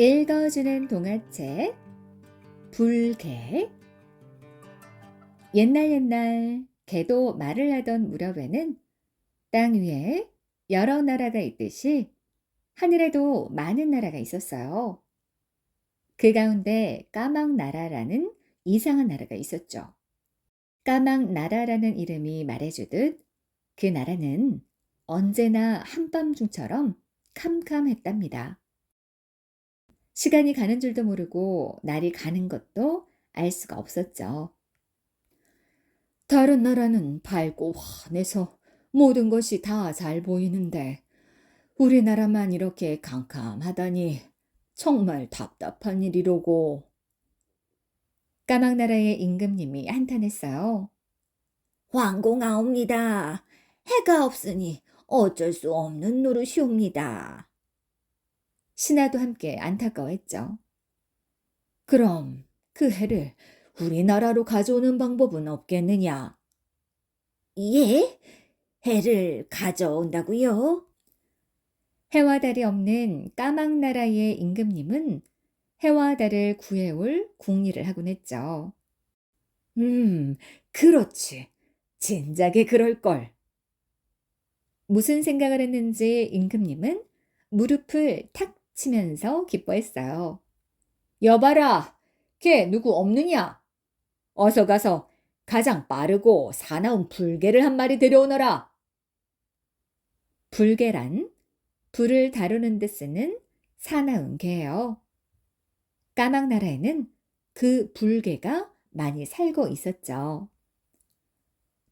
읽어주는 동화책 불개. 옛날 개도 말을 하던 무렵에는 땅 위에 여러 나라가 있듯이 하늘에도 많은 나라가 있었어요. 그 가운데 까막나라라는 이상한 나라가 있었죠. 까막나라라는 이름이 말해주듯 그 나라는 언제나 한밤중처럼 캄캄했답니다. 시간이 가는 줄도 모르고 날이 가는 것도 알 수가 없었죠. 다른 나라는 밝고 환해서 모든 것이 다 잘 보이는데 우리나라만 이렇게 캄캄하다니 정말 답답한 일이로고. 까막나라의 임금님이 한탄했어요. 황공하옵니다. 해가 없으니 어쩔 수 없는 노릇이옵니다. 신하도 함께 안타까워했죠. 그럼 그 해를 우리나라로 가져오는 방법은 없겠느냐? 예? 해를 가져온다고요? 해와 달이 없는 까막나라의 임금님은 해와 달을 구해올 궁리를 하곤 했죠. 음, 그렇지. 진작에 그럴걸. 무슨 생각을 했는지 임금님은 무릎을 탁 치면서 기뻐했어요. 여봐라, 걔 누구 없느냐? 어서 가서 가장 빠르고 사나운 불개를 한 마리 데려오너라. 불개란 불을 다루는 데 쓰는 사나운 개예요. 까막나라에는 그 불개가 많이 살고 있었죠.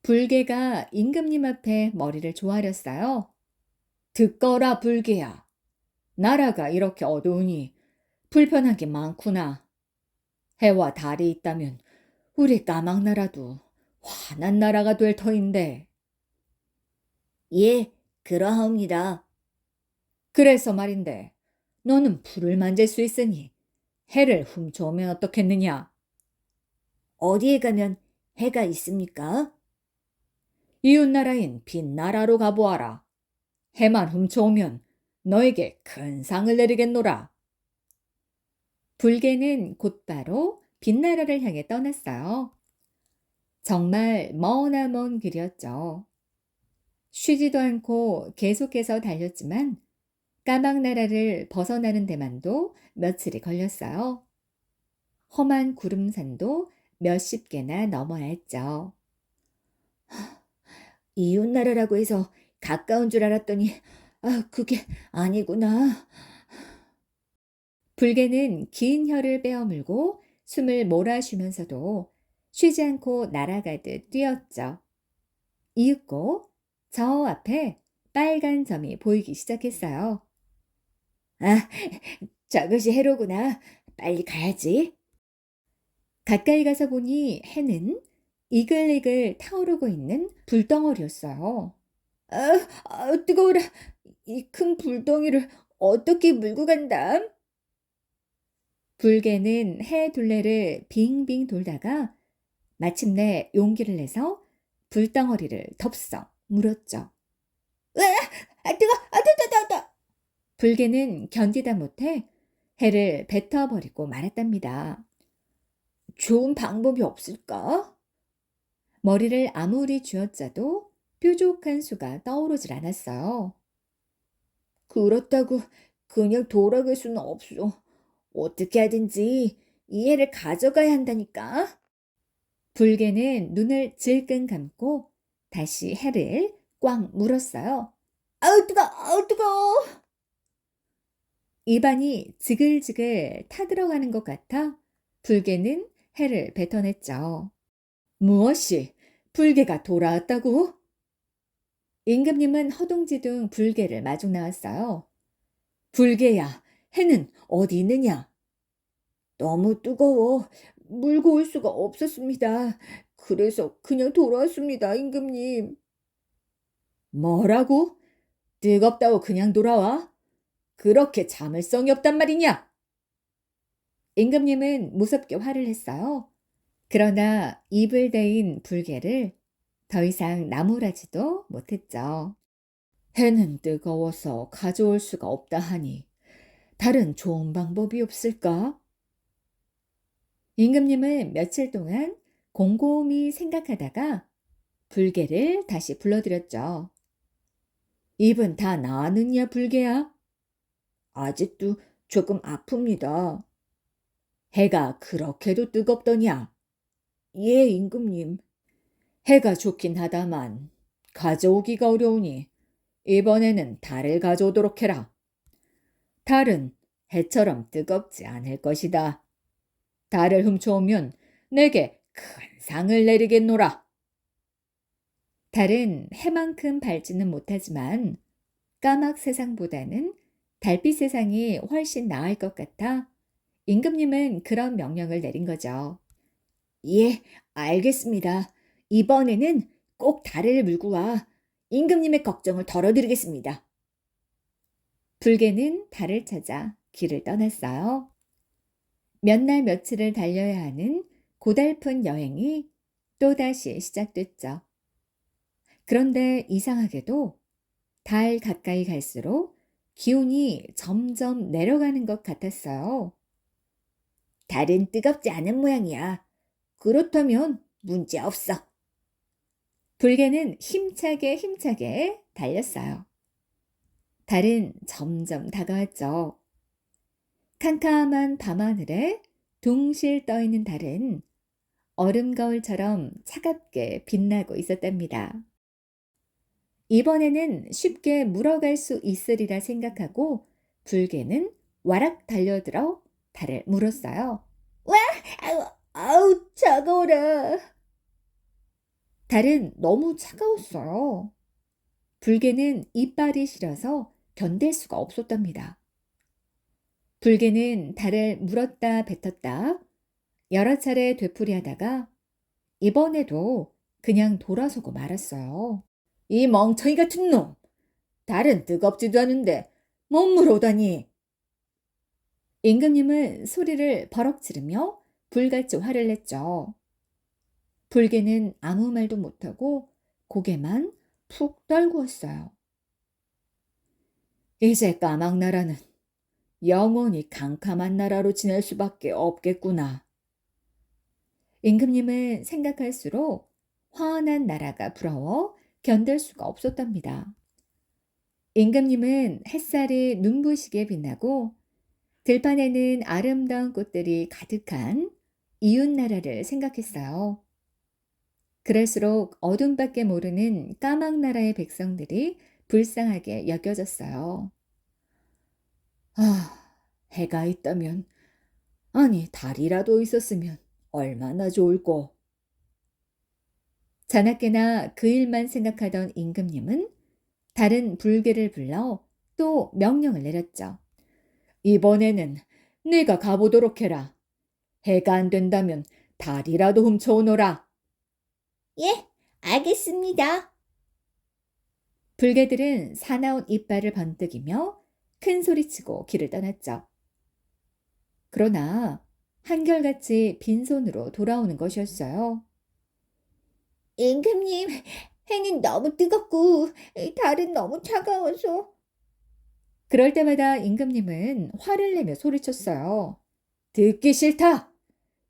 불개가 임금님 앞에 머리를 조아렸어요. 듣거라 불개야. 나라가 이렇게 어두우니 불편한 게 많구나. 해와 달이 있다면 우리 까막나라도 환한 나라가 될 터인데. 예, 그러하옵니다. 그래서 말인데 너는 불을 만질 수 있으니 해를 훔쳐오면 어떻겠느냐? 어디에 가면 해가 있습니까? 이웃나라인 빈나라로 가보아라. 해만 훔쳐오면 너에게 큰 상을 내리겠노라. 불개는 곧바로 빈나라를 향해 떠났어요. 정말 머나먼 길이었죠. 쉬지도 않고 계속해서 달렸지만 까막나라를 벗어나는 데만도 며칠이 걸렸어요. 험한 구름산도 몇십 개나 넘어야 했죠. 이웃나라라고 해서 가까운 줄 알았더니 그게 아니구나. 불개는 긴 혀를 빼어물고 숨을 몰아쉬면서도 쉬지 않고 날아가듯 뛰었죠. 이윽고 저 앞에 빨간 점이 보이기 시작했어요. 아, 저것이 해로구나. 빨리 가야지. 가까이 가서 보니 해는 이글이글 타오르고 있는 불덩어리였어요. 아, 뜨거워라. 이 큰 불덩이를 어떻게 물고 간담? 불개는 해 둘레를 빙빙 돌다가 마침내 용기를 내서 불덩어리를 덥석 물었죠. 으아! 뜨거! 뜨거! 불개는 견디다 못해 해를 뱉어버리고 말았답니다. 좋은 방법이 없을까? 머리를 아무리 쥐어짜도 뾰족한 수가 떠오르질 않았어요. 그렇다고 그냥 돌아갈 수는 없어. 어떻게 하든지 이 해를 가져가야 한다니까. 불개는 눈을 질끈 감고 다시 해를 꽉 물었어요. 아우 뜨거! 아우 뜨거! 입안이 지글지글 타들어가는 것 같아 불개는 해를 뱉어냈죠. 무엇이 불개가 돌아왔다고? 임금님은 허둥지둥 불개를 마중 나왔어요. 불개야, 해는 어디 있느냐? 너무 뜨거워. 물고 올 수가 없었습니다. 그래서 그냥 돌아왔습니다, 임금님. 뭐라고? 뜨겁다고 그냥 돌아와? 그렇게 참을성이 없단 말이냐? 임금님은 무섭게 화를 냈어요. 그러나 입을 대인 불개를 더 이상 나무라지도 못했죠. 해는 뜨거워서 가져올 수가 없다 하니 다른 좋은 방법이 없을까? 임금님은 며칠 동안 곰곰이 생각하다가 불개를 다시 불러들였죠. 입은 다 나았느냐, 불개야? 아직도 조금 아픕니다. 해가 그렇게도 뜨겁더냐? 예, 임금님. 해가 좋긴 하다만 가져오기가 어려우니 이번에는 달을 가져오도록 해라. 달은 해처럼 뜨겁지 않을 것이다. 달을 훔쳐오면 내게 큰 상을 내리겠노라. 달은 해만큼 밝지는 못하지만 까막 세상보다는 달빛 세상이 훨씬 나을 것 같아 임금님은 그런 명령을 내린 거죠. 예, 알겠습니다. 이번에는 꼭 달을 물고 와 임금님의 걱정을 덜어드리겠습니다. 불개는 달을 찾아 길을 떠났어요. 몇 날 며칠을 달려야 하는 고달픈 여행이 또다시 시작됐죠. 그런데 이상하게도 달 가까이 갈수록 기온이 점점 내려가는 것 같았어요. 달은 뜨겁지 않은 모양이야. 그렇다면 문제 없어. 불개는 힘차게 달렸어요. 달은 점점 다가왔죠. 캄캄한 밤하늘에 둥실 떠있는 달은 얼음 거울처럼 차갑게 빛나고 있었답니다. 이번에는 쉽게 물어갈 수 있으리라 생각하고 불개는 와락 달려들어 달을 물었어요. 아우, 차가워라. 달은 너무 차가웠어요. 불개는 이빨이 시려서 견딜 수가 없었답니다. 불개는 달을 물었다 뱉었다 여러 차례 되풀이하다가 이번에도 그냥 돌아서고 말았어요. 이 멍청이 같은 놈. 달은 뜨겁지도 않은데 못 물어오다니. 임금님은 소리를 버럭 지르며 불같이 화를 냈죠. 불개는 아무 말도 못하고 고개만 푹 떨구었어요. 이제 까막나라는 영원히 캄캄한 나라로 지낼 수밖에 없겠구나. 임금님은 생각할수록 환한 나라가 부러워 견딜 수가 없었답니다. 임금님은 햇살이 눈부시게 빛나고 들판에는 아름다운 꽃들이 가득한 이웃나라를 생각했어요. 그럴수록 어둠밖에 모르는 까막나라의 백성들이 불쌍하게 여겨졌어요. 아, 해가 있다면, 아니, 달이라도 있었으면 얼마나 좋을꼬. 자나깨나 그 일만 생각하던 임금님은 다른 불개를 불러 또 명령을 내렸죠. 이번에는 네가 가보도록 해라. 해가 안 된다면 달이라도 훔쳐오너라. 예, 알겠습니다. 불개들은 사나운 이빨을 번뜩이며 큰 소리치고 길을 떠났죠. 그러나 한결같이 빈손으로 돌아오는 것이었어요. 임금님, 해는 너무 뜨겁고 달은 너무 차가워서. 그럴 때마다 임금님은 화를 내며 소리쳤어요. 듣기 싫다.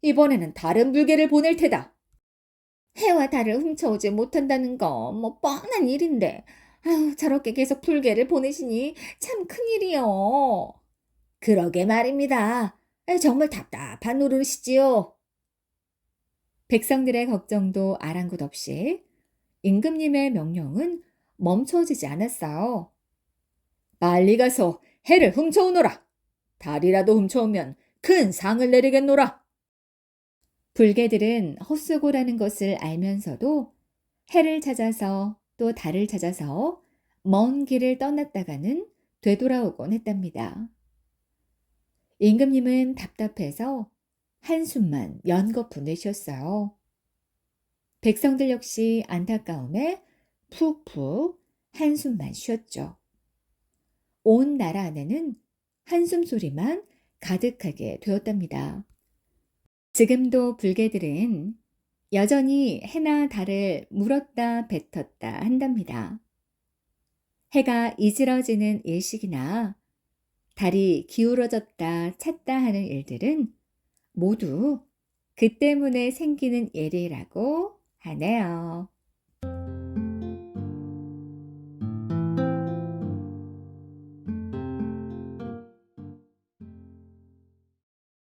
이번에는 다른 불개를 보낼 테다. 해와 달을 훔쳐오지 못한다는 거 뭐 뻔한 일인데 아유, 저렇게 계속 불개를 보내시니 참 큰일이요. 그러게 말입니다. 정말 답답한 노릇이지요. 백성들의 걱정도 아랑곳 없이 임금님의 명령은 멈춰지지 않았어요. 빨리 가서 해를 훔쳐오너라. 달이라도 훔쳐오면 큰 상을 내리겠노라. 불개들은 헛수고라는 것을 알면서도 해를 찾아서 또 달을 찾아서 먼 길을 떠났다가는 되돌아오곤 했답니다. 임금님은 답답해서 한숨만 연거푸 내쉬었어요. 백성들 역시 안타까움에 푹푹 한숨만 쉬었죠. 온 나라 안에는 한숨 소리만 가득하게 되었답니다. 지금도 불개들은 여전히 해나 달을 물었다 뱉었다 한답니다. 해가 이질어지는 일식이나 달이 기울어졌다 찼다 하는 일들은 모두 그 때문에 생기는 일이라고 하네요.